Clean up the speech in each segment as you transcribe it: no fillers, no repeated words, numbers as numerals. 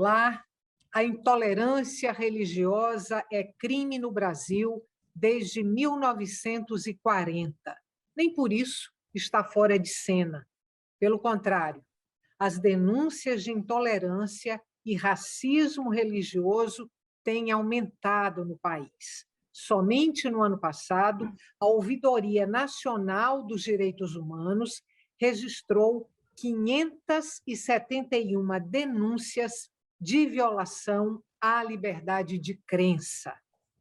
Olá, a intolerância religiosa é crime no Brasil desde 1940. Nem por isso está fora de cena. Pelo contrário, as denúncias de intolerância e racismo religioso têm aumentado no país. Somente no ano passado, a Ouvidoria Nacional dos Direitos Humanos registrou 571 denúncias de violação à liberdade de crença.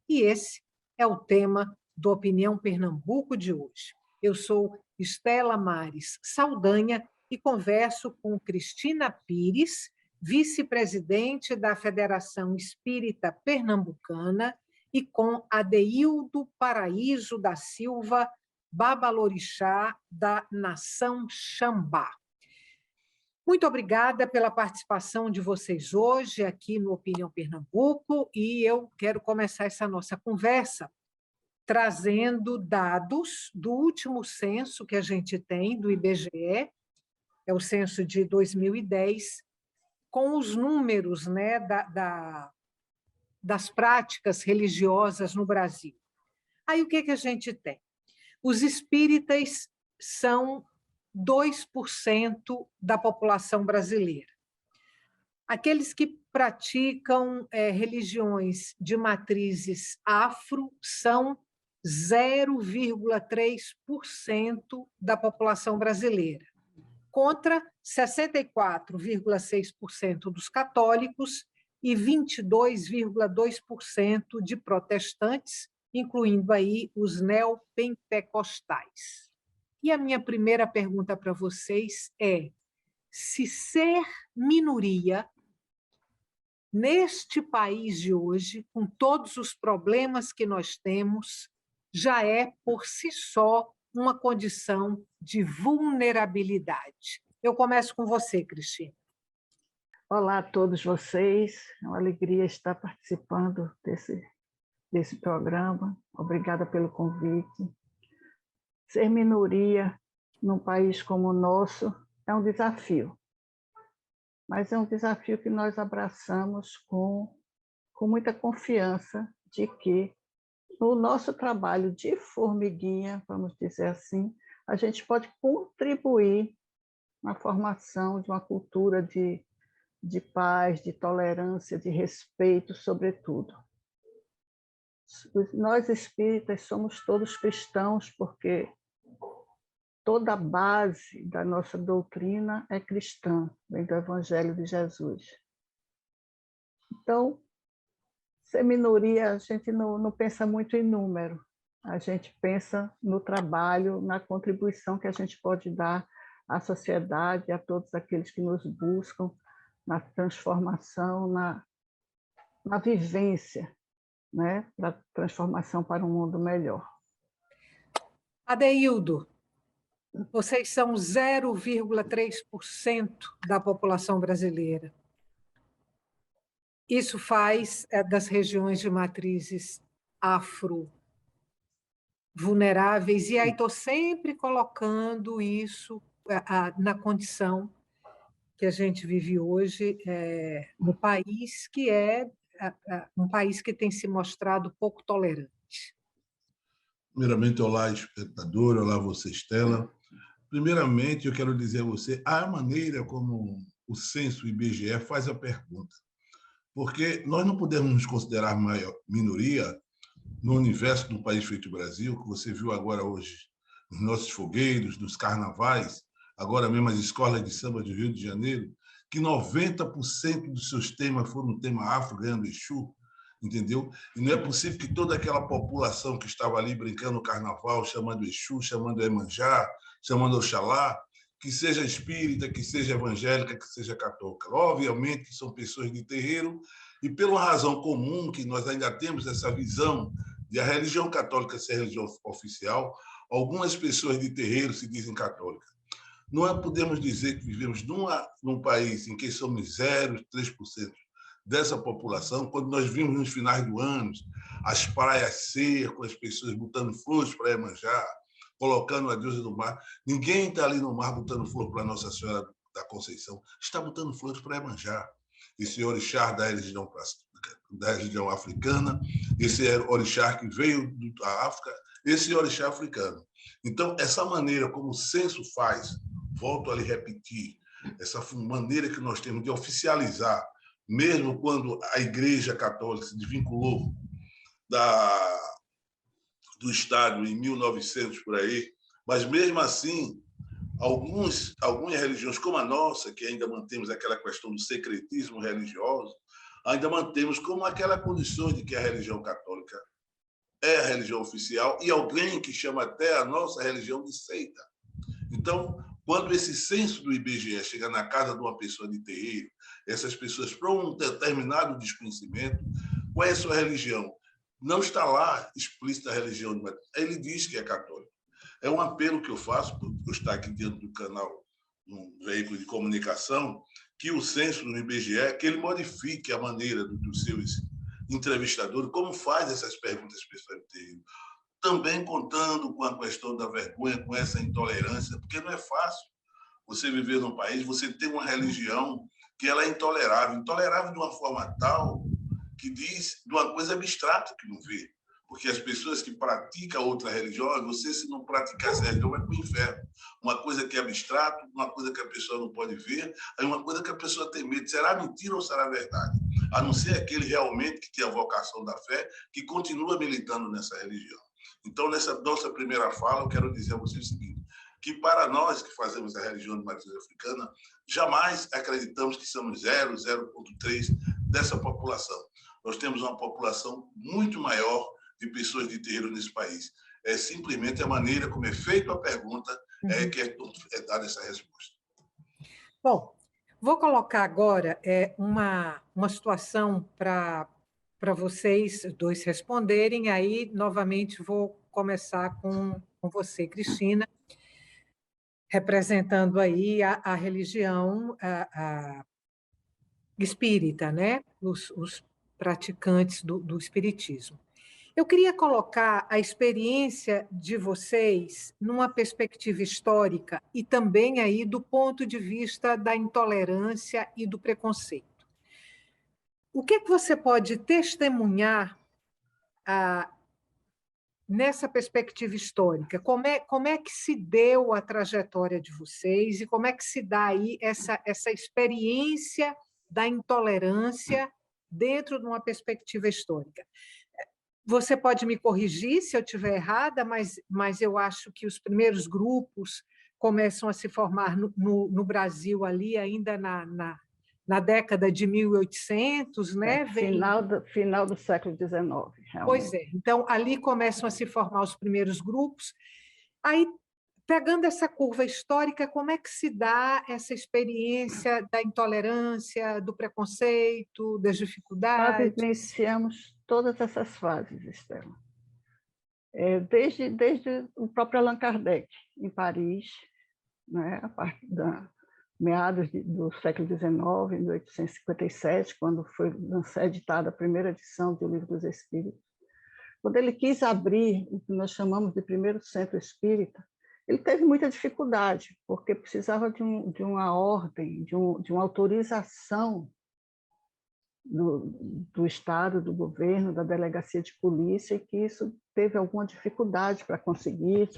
E esse é o tema do Opinião Pernambuco de hoje. Eu sou Estela Mares Saldanha e converso com Cristina Pires, vice-presidente da Federação Espírita Pernambucana, e com Adeildo Paraíso da Silva, babalorixá da Nação Xambá. Muito obrigada pela participação de vocês hoje aqui no Opinião Pernambuco, e eu quero começar essa nossa conversa trazendo dados do último censo que a gente tem, do IBGE, é o censo de 2010, com os números, né, das práticas religiosas no Brasil. Aí o que a gente tem? Os espíritas são 2% da população brasileira. Aqueles que praticam religiões de matrizes afro são 0,3% da população brasileira, contra 64,6% dos católicos e 22,2% de protestantes, incluindo aí os neopentecostais. E a minha primeira pergunta para vocês é: se ser minoria neste país de hoje, com todos os problemas que nós temos, já é por si só uma condição de vulnerabilidade? Eu começo com você, Cristina. Olá a todos vocês, é uma alegria estar participando desse programa. Obrigada pelo convite. Ser minoria num país como o nosso é um desafio, mas é um desafio que nós abraçamos com muita confiança de que no nosso trabalho de formiguinha, vamos dizer assim, a gente pode contribuir na formação de uma cultura de paz, de tolerância, de respeito, sobretudo. Nós espíritas somos todos cristãos porque toda a base da nossa doutrina é cristã, vem do Evangelho de Jesus. Então, ser minoria, a gente não pensa muito em número, a gente pensa no trabalho, na contribuição que a gente pode dar à sociedade, a todos aqueles que nos buscam, na transformação, na vivência, né, para transformação para um mundo melhor. Adeildo, vocês são 0,3% da população brasileira. Isso faz das regiões de matrizes afro vulneráveis, e aí estou sempre colocando isso na condição que a gente vive hoje no país, que é um país que tem se mostrado pouco tolerante. Primeiramente, olá, espectador, olá, você, Estela. Primeiramente, eu quero dizer a você a maneira como o censo IBGE faz a pergunta, porque nós não podemos nos considerar minoria no universo do país feito Brasil, que você viu agora hoje nos nossos fogueiros, nos carnavais, agora mesmo as escolas de samba do Rio de Janeiro, que 90% dos seus temas foram um tema afro, ganhando Exu, entendeu? E não é possível que toda aquela população que estava ali brincando no carnaval, chamando Exu, chamando Emanjá, chamando Oxalá, que seja espírita, que seja evangélica, que seja católica. Obviamente, são pessoas de terreiro, e pela razão comum que nós ainda temos essa visão de a religião católica ser a religião oficial, algumas pessoas de terreiro se dizem católicas. Não podemos dizer que vivemos num país em que somos 0,3% dessa população, quando nós vimos nos finais do ano as praias cheias, com as pessoas botando flores para Iemanjá, colocando a deusa do mar. Ninguém está ali no mar botando flor para Nossa Senhora da Conceição, está botando flores para Iemanjá. esse orixá da região africana, esse orixá que veio da África, esse orixá africano. Então, essa maneira como o censo faz, volto a lhe repetir, essa maneira que nós temos de oficializar, mesmo quando a Igreja Católica se desvinculou do Estado em 1900, por aí, mas mesmo assim, algumas religiões como a nossa, que ainda mantemos aquela questão do secretismo religioso, ainda mantemos como aquela condição de que a religião católica é a religião oficial e alguém que chama até a nossa religião de seita. Então, quando esse censo do IBGE chega na casa de uma pessoa de terreiro, essas pessoas, por um determinado desconhecimento, qual é a sua religião? Não está lá explícita a religião, ele diz que é católico. É um apelo que eu faço, por eu estar aqui dentro do canal, num veículo de comunicação, que o censo do IBGE, que ele modifique a maneira dos seus entrevistadores, como faz essas perguntas pessoais de terreiro. Também contando com a questão da vergonha, com essa intolerância, porque não é fácil você viver num país, você tem uma religião que ela é intolerável de uma forma tal que diz de uma coisa abstrata que não vê. Porque as pessoas que praticam outra religião, você, se não praticar essa religião, vai para o inferno. Uma coisa que é abstrato, uma coisa que a pessoa não pode ver, aí uma coisa que a pessoa tem medo. Será mentira ou será verdade? A não ser aquele realmente que tem a vocação da fé, que continua militando nessa religião. Então, nessa nossa primeira fala, eu quero dizer a você o seguinte, que para nós que fazemos a religião de matriz africana, jamais acreditamos que somos 0,3% dessa população. Nós temos uma população muito maior de pessoas de terreiro nesse país. É simplesmente a maneira como é feita a pergunta que é dada essa resposta. Bom, vou colocar agora uma situação para vocês dois responderem, aí, novamente, vou começar com você, Cristina, representando aí a religião espírita, né? Os praticantes do espiritismo. Eu queria colocar a experiência de vocês numa perspectiva histórica e também aí do ponto de vista da intolerância e do preconceito. O que você pode testemunhar nessa perspectiva histórica? Como é que se deu a trajetória de vocês e como é que se dá aí essa experiência da intolerância dentro de uma perspectiva histórica? Você pode me corrigir se eu estiver errada, mas eu acho que os primeiros grupos começam a se formar no Brasil ali ainda na década de 1800, né? Final do século XIX, realmente. Pois é. Então, ali começam a se formar os primeiros grupos. Aí, pegando essa curva histórica, como é que se dá essa experiência da intolerância, do preconceito, das dificuldades? Nós vivenciamos todas essas fases, Estela. Desde o próprio Allan Kardec, em Paris, né, a partir da meados do século XIX, em 1857, quando foi editada a primeira edição do Livro dos Espíritos. Quando ele quis abrir o que nós chamamos de primeiro centro espírita, ele teve muita dificuldade, porque precisava de uma ordem, de uma autorização do Estado, do governo, da delegacia de polícia, e que isso teve alguma dificuldade para conseguir,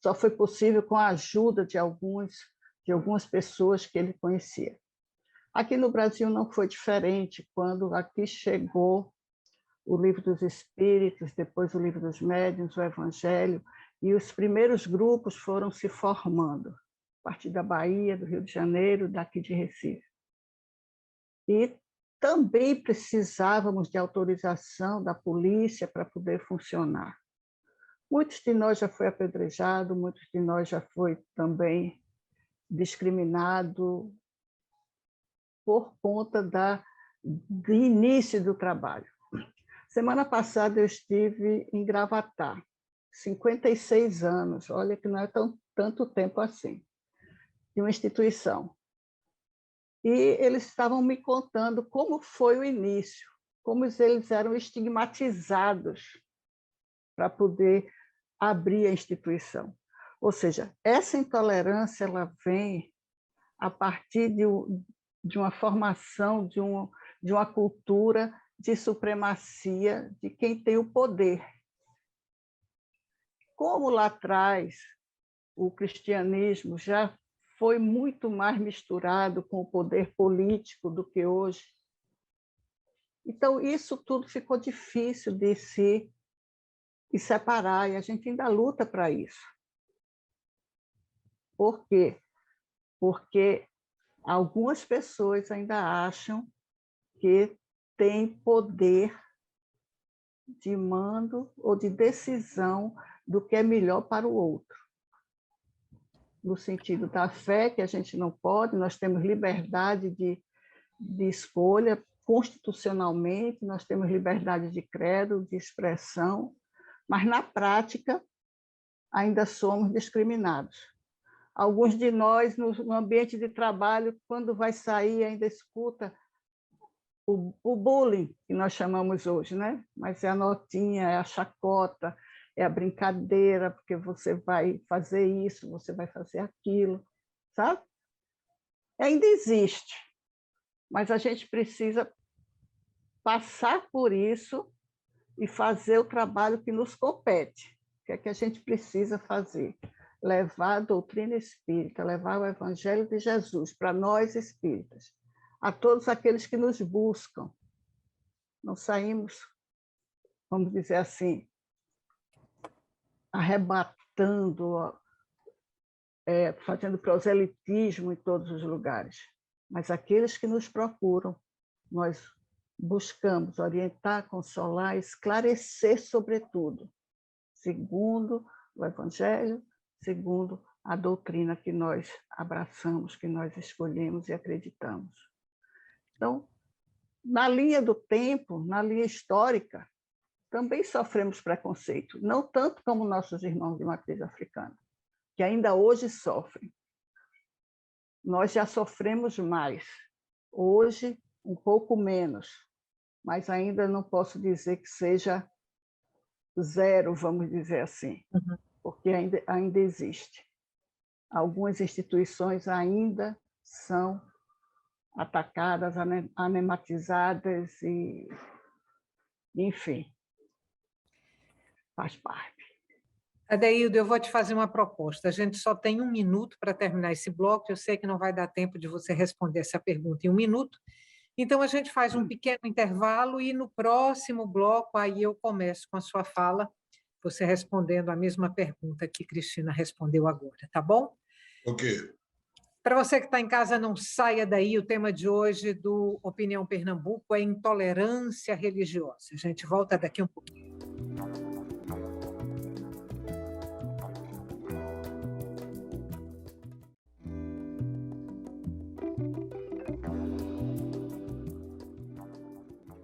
só foi possível com a ajuda de algumas pessoas que ele conhecia. Aqui no Brasil não foi diferente, quando aqui chegou o Livro dos Espíritos, depois o Livro dos Médiuns, o Evangelho, e os primeiros grupos foram se formando, a partir da Bahia, do Rio de Janeiro, daqui de Recife. E também precisávamos de autorização da polícia para poder funcionar. Muitos de nós já foi apedrejado, muitos de nós já foi também discriminado por conta do início do trabalho. Semana passada eu estive em Gravatá, 56 anos, olha que não é tanto tempo assim, de uma instituição. E eles estavam me contando como foi o início, como eles eram estigmatizados para poder abrir a instituição. Ou seja, essa intolerância ela vem a partir de uma formação, de uma cultura de supremacia de quem tem o poder. Como lá atrás o cristianismo já foi muito mais misturado com o poder político do que hoje, então isso tudo ficou difícil de se separar, e a gente ainda luta para isso. Por quê? Porque algumas pessoas ainda acham que têm poder de mando ou de decisão do que é melhor para o outro. No sentido da fé, que a gente não pode, nós temos liberdade de escolha constitucionalmente, nós temos liberdade de credo, de expressão, mas na prática ainda somos discriminados. Alguns de nós, no ambiente de trabalho, quando vai sair, ainda escuta o bullying, que nós chamamos hoje, né? Mas é a notinha, é a chacota, é a brincadeira, porque você vai fazer isso, você vai fazer aquilo, sabe? Ainda existe, mas a gente precisa passar por isso e fazer o trabalho que nos compete. O que é que a gente precisa fazer? Levar a doutrina espírita, levar o Evangelho de Jesus para nós espíritas, a todos aqueles que nos buscam. Não saímos, vamos dizer assim, arrebatando, fazendo proselitismo em todos os lugares. Mas aqueles que nos procuram, nós buscamos orientar, consolar, esclarecer, sobretudo, segundo o Evangelho, segundo a doutrina que nós abraçamos, que nós escolhemos e acreditamos. Então, na linha do tempo, na linha histórica, também sofremos preconceito, não tanto como nossos irmãos de matriz africana, que ainda hoje sofrem. Nós já sofremos mais, hoje um pouco menos, mas ainda não posso dizer que seja zero, vamos dizer assim, porque ainda existe. Algumas instituições ainda são atacadas, anematizadas, e, enfim, faz parte. Adeildo, eu vou te fazer uma proposta. A gente só tem 1 minuto para terminar esse bloco. Eu sei que não vai dar tempo de você responder essa pergunta em 1 minuto. Então, a gente faz um pequeno intervalo e no próximo bloco, aí eu começo com a sua fala, você respondendo a mesma pergunta que Cristina respondeu agora, tá bom? Ok. Para você que está em casa, não saia daí. O tema de hoje do Opinião Pernambuco é intolerância religiosa. A gente volta daqui um pouquinho.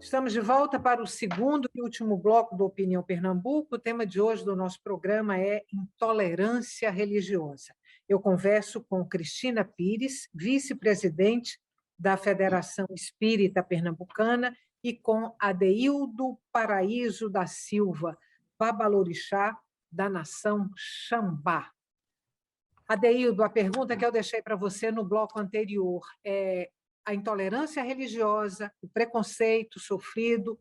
Estamos de volta para o segundo e último bloco do Opinião Pernambuco. O tema de hoje do nosso programa é intolerância religiosa. Eu converso com Cristina Pires, vice-presidente da Federação Espírita Pernambucana, e com Adeildo Paraíso da Silva, babalorixá da nação Xambá. Adeildo, a pergunta que eu deixei para você no bloco anterior é: a intolerância religiosa, o preconceito sofrido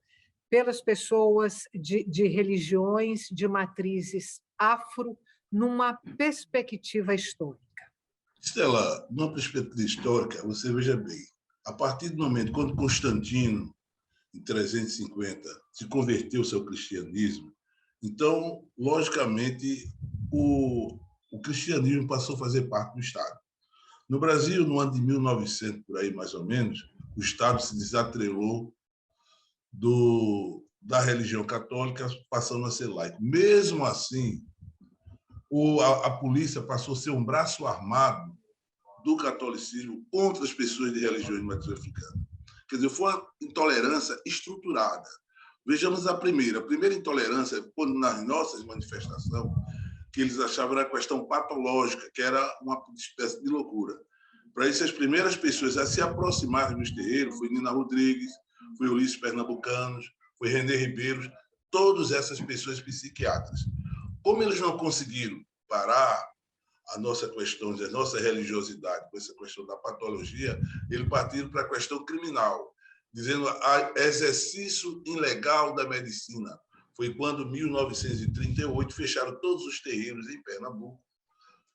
pelas pessoas de religiões de matrizes afro, numa perspectiva histórica. Estela, numa perspectiva histórica, você veja bem, a partir do momento quando Constantino, em 350, se converteu ao seu cristianismo, então, logicamente, o cristianismo passou a fazer parte do Estado. No Brasil, no ano de 1900, por aí mais ou menos, o Estado se desatrelou da religião católica, passando a ser laico. Mesmo assim, a polícia passou a ser um braço armado do catolicismo contra as pessoas de religiões de matriz africana. Quer dizer, foi uma intolerância estruturada. Vejamos a primeira. A primeira intolerância, quando nas nossas manifestações, que eles achavam era questão patológica, que era uma espécie de loucura. Para isso, as primeiras pessoas a se aproximarem dos terreiros foi Nina Rodrigues, foi Ulisses Pernambucanos, foi René Ribeiro, todas essas pessoas psiquiatras. Como eles não conseguiram parar a nossa questão, a nossa religiosidade, com essa questão da patologia, eles partiram para a questão criminal, dizendo exercício ilegal da medicina. Foi quando, em 1938, fecharam todos os terreiros em Pernambuco,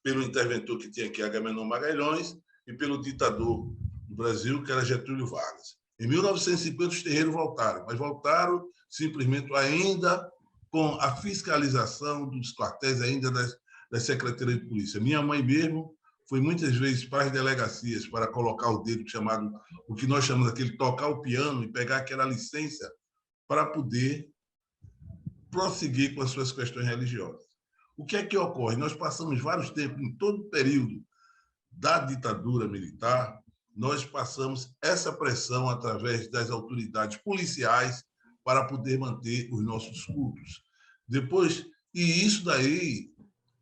pelo interventor que tinha aqui, Agamenon Magalhães, e pelo ditador do Brasil, que era Getúlio Vargas. Em 1950, os terreiros voltaram, mas voltaram simplesmente ainda com a fiscalização dos quartéis, ainda das secretarias de polícia. Minha mãe mesmo foi muitas vezes para as delegacias para colocar o dedo, chamado, o que nós chamamos aquele tocar o piano e pegar aquela licença para poder prosseguir com as suas questões religiosas. O que é que ocorre? Nós passamos vários tempos, em todo o período da ditadura militar, nós passamos essa pressão através das autoridades policiais para poder manter os nossos cultos. Depois, e isso daí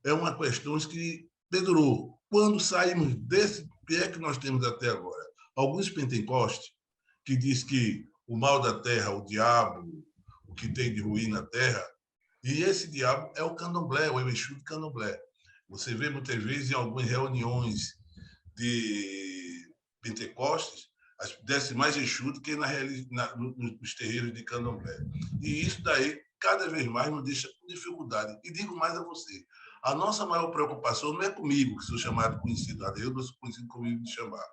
é uma questão que perdurou. Quando saímos desse pé que nós temos até agora, alguns pentecostes que diz que o mal da terra, o diabo, o que tem de ruim na terra, e esse diabo é o candomblé, o Exu de candomblé. Você vê muitas vezes em algumas reuniões de pentecostes, desce mais Exu do que nos terreiros de candomblé. E isso daí, cada vez mais, nos deixa com dificuldade. E digo mais a você, a nossa maior preocupação não é comigo, que sou chamado conhecido, eu não sou conhecido comigo de chamar,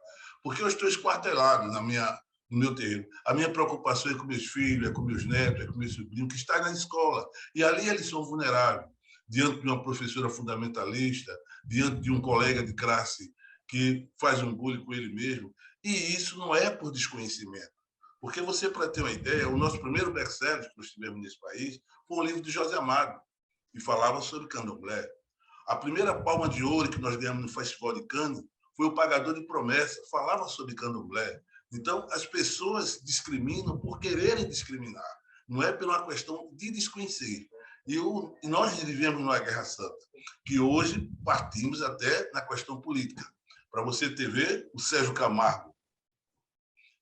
porque eu estou esquartelado no meu terreiro. A minha preocupação é com meus filhos, é com meus netos, é com meus sobrinhos, que estão na escola. E ali eles são vulneráveis, diante de uma professora fundamentalista, diante de um colega de classe que faz um bullying com ele mesmo. E isso não é por desconhecimento. Porque você, para ter uma ideia, o nosso primeiro best-seller que nós tivemos nesse país foi um livro de José Amado, que falava sobre candomblé. A primeira palma de ouro que nós ganhamos no Festival de Cannes foi o Pagador de Promessa, falava sobre candomblé. Então, as pessoas discriminam por quererem discriminar, não é pela questão de desconhecer. E nós vivemos numa guerra santa, que hoje partimos até na questão política. Para você ter ver, o Sérgio Camargo,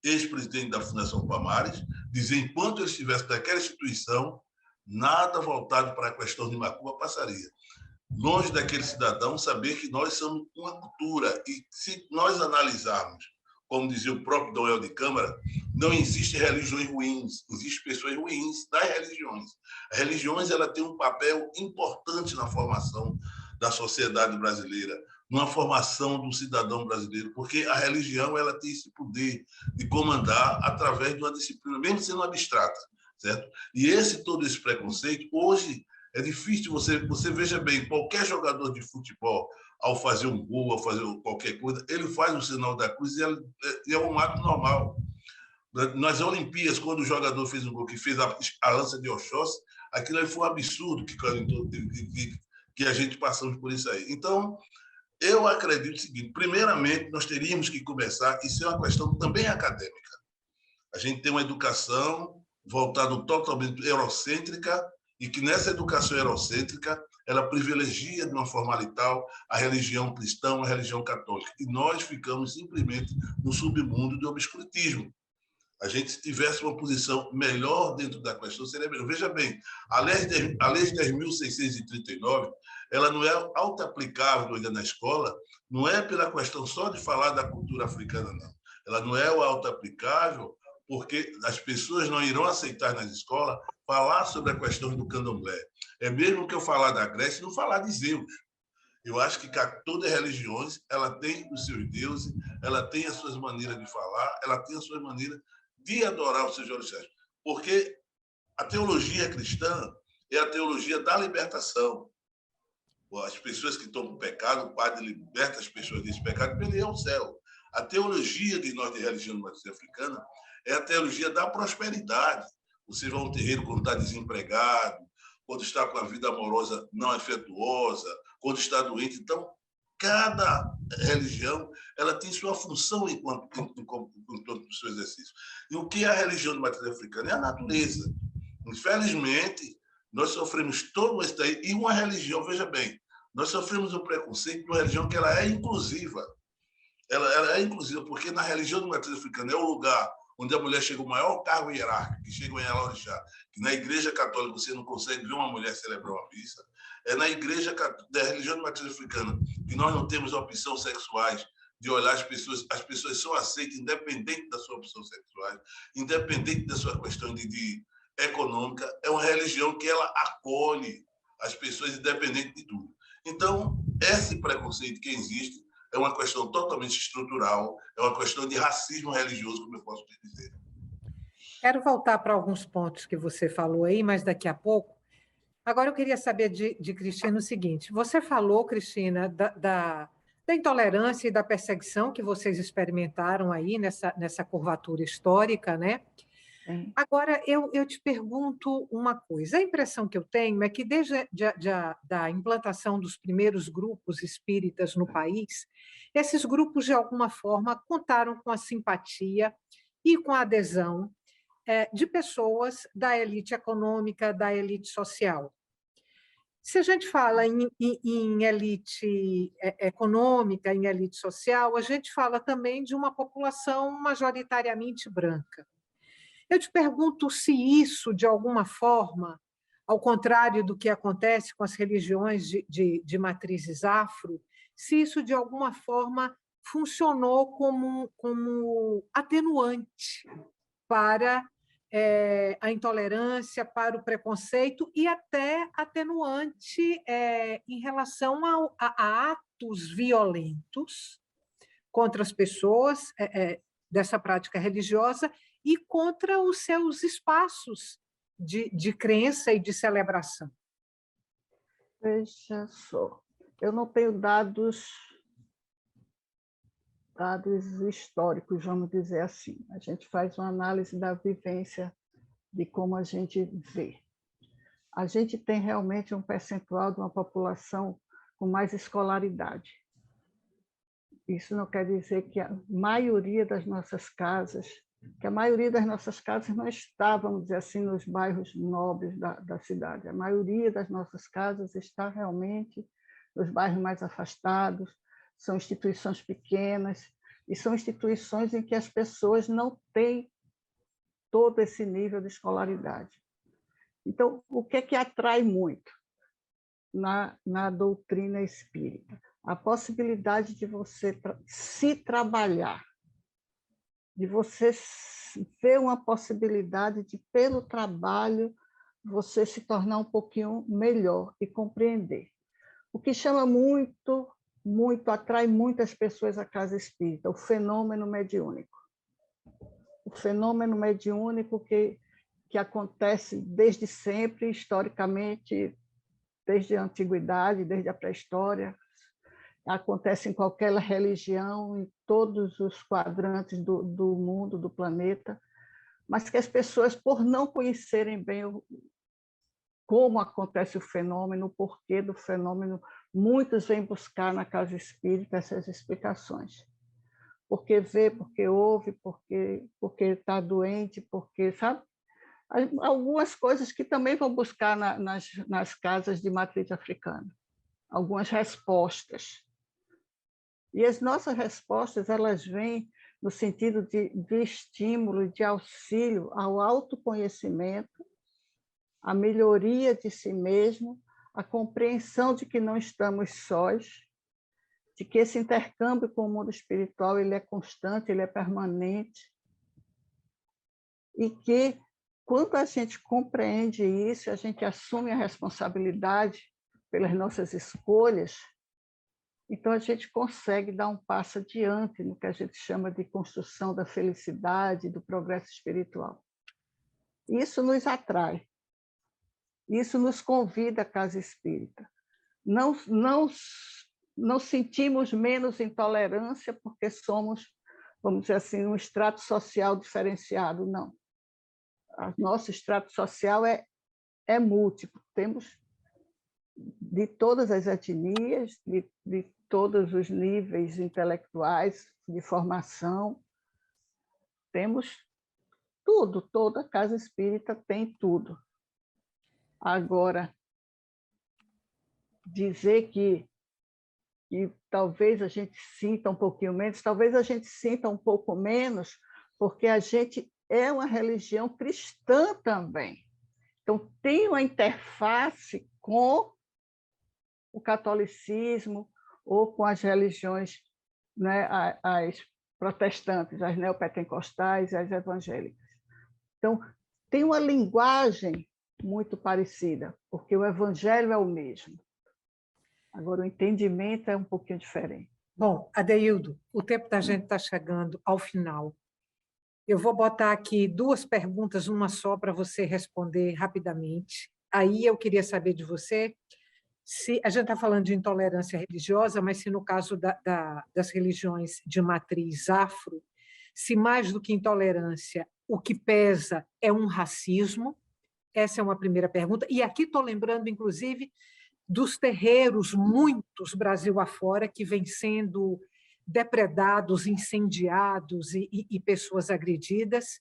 ex-presidente da Fundação Palmares, dizer enquanto ele estivesse naquela instituição, nada voltado para a questão de macumba passaria. Longe daquele cidadão saber que nós somos uma cultura e se nós analisarmos, como dizia o próprio Dom Helder de Câmara, não existem religiões ruins, existem pessoas ruins das religiões. As religiões ela tem um papel importante na formação da sociedade brasileira, numa formação do cidadão brasileiro, porque a religião ela tem esse poder de comandar através de uma disciplina, mesmo sendo abstrata, certo? E todo esse preconceito, hoje, é difícil você veja bem, qualquer jogador de futebol, ao fazer um gol, ao fazer qualquer coisa, ele faz o sinal da cruz e é um ato normal. Nas Olimpíadas, quando o jogador fez um gol, que fez a lança de Oxóssi, aquilo aí foi um absurdo que a gente passamos por isso aí. Então, eu acredito o seguinte, primeiramente, nós teríamos que começar, isso é uma questão também acadêmica. A gente tem uma educação voltada totalmente eurocêntrica, e que nessa educação eurocêntrica ela privilegia de uma forma tal a religião cristã, a religião católica. E nós ficamos simplesmente no submundo do obscurantismo. A gente, se tivesse uma posição melhor dentro da questão, seria melhor. Veja bem, a Lei 10.639, ela não é auto-aplicável ainda na escola, não é pela questão só de falar da cultura africana, não. Ela não é auto-aplicável porque as pessoas não irão aceitar nas escolas falar sobre a questão do candomblé. É mesmo que eu falar da Grécia, não falar de Zeus. Eu acho que todas as religiões ela tem os seus deuses, ela tem as suas maneiras de falar, ela tem as suas maneiras de adorar os seus orixás. Porque a teologia cristã é a teologia da libertação. As pessoas que estão com pecado, o Padre liberta as pessoas desse pecado para ele ir ao céu. A teologia de nós de religião de matriz africana é a teologia da prosperidade. Você vai a um terreiro quando está desempregado, quando está com a vida amorosa não afetuosa, quando está doente. Então, cada religião ela tem sua função enquanto seu exercício. E o que é a religião de matriz africana? É a natureza. Infelizmente, nós sofremos todo isso daí. E uma religião, veja bem, nós sofremos o preconceito de uma religião que ela é inclusiva. Ela é inclusiva, porque na religião de matriz africana é o lugar onde a mulher chega ao maior cargo hierárquico, que chega em Elorixá, que na Igreja Católica você não consegue ver uma mulher celebrar uma missa, é na Igreja da religião de matriz africana que nós não temos opções sexuais, de olhar as pessoas são aceitas independente da sua opção sexual, independente da sua questão de econômica, é uma religião que ela acolhe as pessoas independente de tudo. Então, esse preconceito que existe é uma questão totalmente estrutural, é uma questão de racismo religioso, como eu posso dizer. Quero voltar para alguns pontos que você falou aí, mas daqui a pouco. Agora, eu queria saber de Cristina o seguinte: você falou, Cristina, da intolerância e da perseguição que vocês experimentaram aí nessa curvatura histórica, né? Sim. Agora, eu te pergunto uma coisa. A impressão que eu tenho é que, desde da implantação dos primeiros grupos espíritas no país, esses grupos, de alguma forma, contaram com a simpatia e com a adesão de pessoas da elite econômica, da elite social. Se a gente fala em elite econômica, em elite social, a gente fala também de uma população majoritariamente branca. Eu te pergunto se isso, de alguma forma, ao contrário do que acontece com as religiões de matrizes afro, se isso, de alguma forma, funcionou como atenuante para a intolerância, para o preconceito e até atenuante em relação a atos violentos contra as pessoas dessa prática religiosa e contra os seus espaços de crença e de celebração. Veja só, eu não tenho dados históricos, vamos dizer assim. A gente faz uma análise da vivência de como a gente vê. A gente tem realmente um percentual de uma população com mais escolaridade. Isso não quer dizer que a maioria das nossas casas não está, vamos dizer assim, nos bairros nobres da cidade. A maioria das nossas casas está realmente nos bairros mais afastados, são instituições pequenas, e são instituições em que as pessoas não têm todo esse nível de escolaridade. Então, o que é que atrai muito na doutrina espírita? A possibilidade de você se trabalhar, de você ver uma possibilidade de, pelo trabalho, você se tornar um pouquinho melhor e compreender. O que chama muito, atrai muitas pessoas à casa espírita, o fenômeno mediúnico. O fenômeno mediúnico que acontece desde sempre, historicamente, desde a antiguidade, desde a pré-história, acontece em qualquer religião, em todos os quadrantes do mundo, do planeta, mas que as pessoas, por não conhecerem bem como acontece o fenômeno, o porquê do fenômeno, muitos vêm buscar na casa espírita essas explicações. Porque vê, porque ouve, porque está doente, porque, sabe? Algumas coisas que também vão buscar nas casas de matriz africana. Algumas respostas. E as nossas respostas, elas vêm no sentido de estímulo, de auxílio ao autoconhecimento, à melhoria de si mesmo, à compreensão de que não estamos sós, de que esse intercâmbio com o mundo espiritual ele é constante, ele é permanente, e que, quando a gente compreende isso, a gente assume a responsabilidade pelas nossas escolhas, então a gente consegue dar um passo adiante no que a gente chama de construção da felicidade, do progresso espiritual. Isso nos atrai, isso nos convida à casa espírita. Não sentimos menos intolerância porque somos, vamos dizer assim, um extrato social diferenciado, não. O nosso extrato social é múltiplo, temos de todas as etnias, de todos os níveis intelectuais, de formação, temos tudo, toda casa espírita tem tudo. Agora, dizer que talvez a gente sinta um pouquinho menos, talvez a gente sinta um pouco menos, porque a gente é uma religião cristã também. Então, tem uma interface com o catolicismo ou com as religiões, né, as protestantes, as neopentecostais e as evangélicas. Então, tem uma linguagem muito parecida, porque o evangelho é o mesmo. Agora, o entendimento é um pouquinho diferente. Bom, Adeildo, o tempo da gente está chegando ao final. Eu vou botar aqui 2 perguntas, uma só, para você responder rapidamente. Aí eu queria saber de você se a gente está falando de intolerância religiosa, mas se no caso das religiões de matriz afro, se mais do que intolerância, o que pesa é um racismo. Essa é uma primeira pergunta. E aqui estou lembrando, inclusive, dos terreiros, muitos Brasil afora, que vêm sendo depredados, incendiados e pessoas agredidas.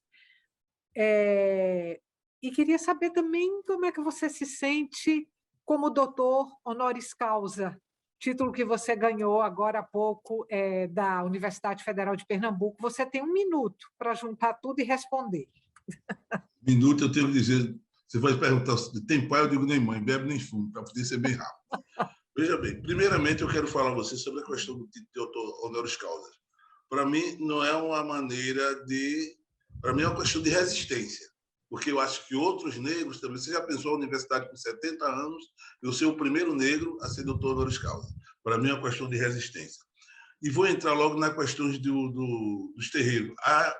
E queria saber também como é que você se sente como doutor honoris causa, título que você ganhou agora há pouco da Universidade Federal de Pernambuco. Você tem 1 minuto para juntar tudo e responder. Minuto, eu tenho que dizer, você vai perguntar se tem pai, eu digo nem mãe, bebe nem fumo, para poder ser bem rápido. Veja bem, primeiramente eu quero falar a você sobre a questão do título de doutor honoris causa. Para mim, não é uma maneira de... Para mim, é uma questão de resistência, porque eu acho que outros negros também... Você já pensou a universidade com 70 anos, eu ser o primeiro negro a ser doutor honoris causa. Para mim, é uma questão de resistência. E vou entrar logo na questão dos terreiros.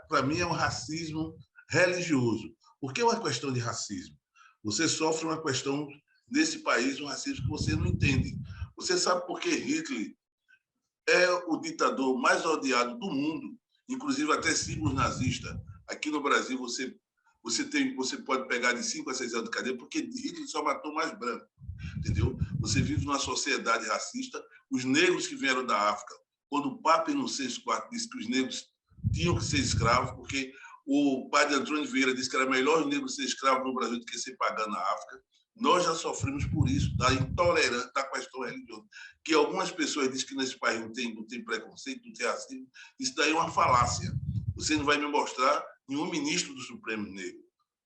Para mim, é um racismo religioso. Por que é uma questão de racismo? Você sofre uma questão, nesse país, um racismo que você não entende. Você sabe por que Hitler é o ditador mais odiado do mundo, inclusive até símbolos nazistas. Aqui no Brasil, você pode pegar de 5 a 6 anos de cadeia, porque Hitler só matou mais branco, entendeu? Você vive numa sociedade racista. Os negros que vieram da África, quando o Papa Inocêncio IV disse que os negros tinham que ser escravos, porque o padre Antônio Vieira disse que era melhor os negros ser escravos no Brasil do que ser pagando na África. Nós já sofremos por isso, da intolerância, da questão religiosa. Que algumas pessoas dizem que nesse país não tem preconceito, não tem racismo. Isso daí é uma falácia. Você não vai me mostrar nenhum ministro do Supremo negro.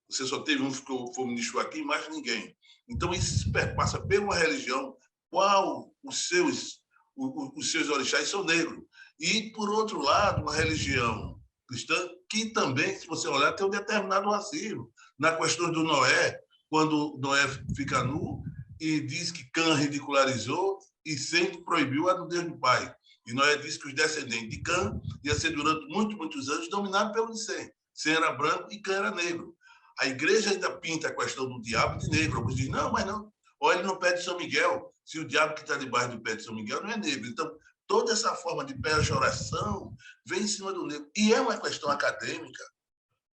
Você só teve um que foi ministro aqui, mais ninguém. Então, isso se perpassa por uma religião, qual os seus orixás são negros. E, por outro lado, uma religião cristã que também, se você olhar, tem um determinado racismo. Na questão do Noé, quando Noé fica nu e diz que Cã ridicularizou e sempre proibiu a nudez do pai. E Noé disse que os descendentes de Cã iam ser, durante muitos anos, dominados pelo Sem. Sem era branco e Cã era negro. A igreja ainda pinta a questão do diabo de negro. Alguns dizem, não, mas não. Olha no pé de São Miguel. Se o diabo que está debaixo do pé de São Miguel não é negro. Então, toda essa forma de pejoração vem em cima do negro. E é uma questão acadêmica,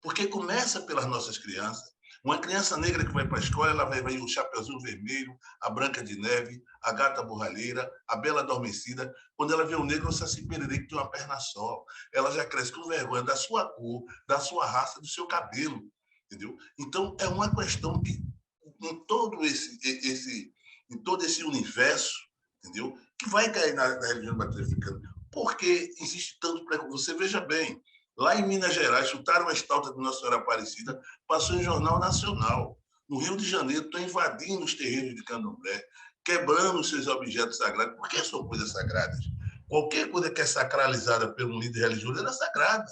porque começa pelas nossas crianças. Uma criança negra que vai para a escola, ela vai ver o Chapeuzinho Vermelho, a Branca de Neve, a Gata Borralheira, a Bela Adormecida. Quando ela vê o negro, o Saci Pererê, que tem uma perna só. Ela já cresce com vergonha da sua cor, da sua raça, do seu cabelo. Entendeu? Então, é uma questão que, em todo esse universo, entendeu? Que vai cair na religião matrificana. Por que existe tanto preconceito? Você veja bem, lá em Minas Gerais, chutaram a estátua de Nossa Senhora Aparecida, passou em jornal nacional. No Rio de Janeiro, estão invadindo os terreiros de candomblé, quebrando os seus objetos sagrados. Por que são coisas sagradas? Qualquer coisa que é sacralizada por um líder religioso, ela é sagrada.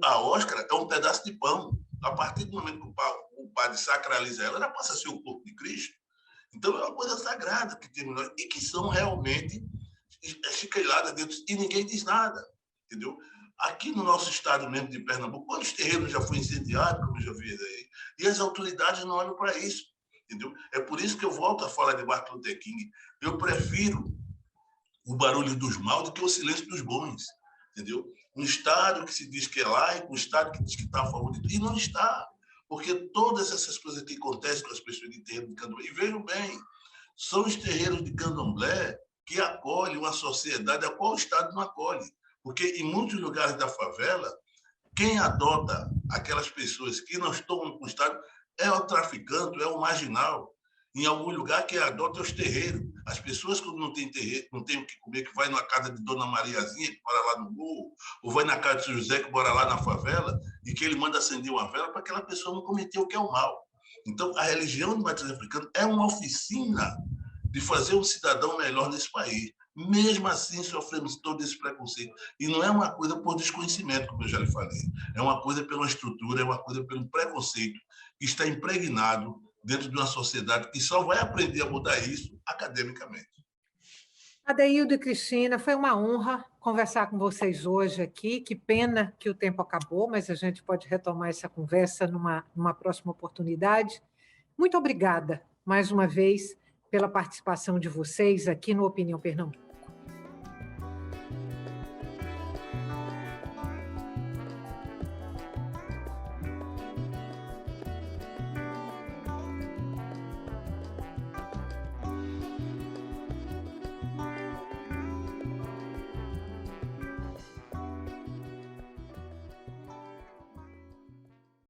A hóstia é um pedaço de pão. A partir do momento que o padre sacraliza ela passa a ser o corpo de Cristo. Então, é uma coisa sagrada que temos nós, e que são realmente chiqueiladas dentro, e ninguém diz nada, entendeu? Aqui no nosso estado mesmo de Pernambuco, quantos terrenos já foram incendiados, como eu já vi aí, e as autoridades não olham para isso, entendeu? É por isso que eu volto a falar de Martin Luther King. Eu prefiro o barulho dos maus do que o silêncio dos bons, entendeu? Um Estado que se diz que é laico, um Estado que diz que está a favor de tudo, e não está. Porque todas essas coisas que acontecem com as pessoas de terreiro de candomblé, e vejam bem, são os terreiros de candomblé que acolhem uma sociedade a qual o Estado não acolhe. Porque em muitos lugares da favela, quem adota aquelas pessoas que não estão com o Estado é o traficante, é o marginal. em algum lugar que adota os terreiros. As pessoas, quando não têm terreiro, não têm o que comer, que vai na casa de Dona Mariazinha, que mora lá no morro, ou vai na casa de São José, que mora lá na favela, e que ele manda acender uma vela para aquela pessoa não cometer o que é o mal. Então, a religião de matriz africana é uma oficina de fazer um cidadão melhor nesse país. Mesmo assim, sofremos todo esse preconceito. E não é uma coisa por desconhecimento, como eu já lhe falei. É uma coisa pela estrutura, é uma coisa pelo preconceito que está impregnado dentro de uma sociedade que só vai aprender a mudar isso academicamente. Adeildo e Cristina, foi uma honra conversar com vocês hoje aqui. Que pena que o tempo acabou, mas a gente pode retomar essa conversa numa próxima oportunidade. Muito obrigada, mais uma vez, pela participação de vocês aqui no Opinião Pernambuco.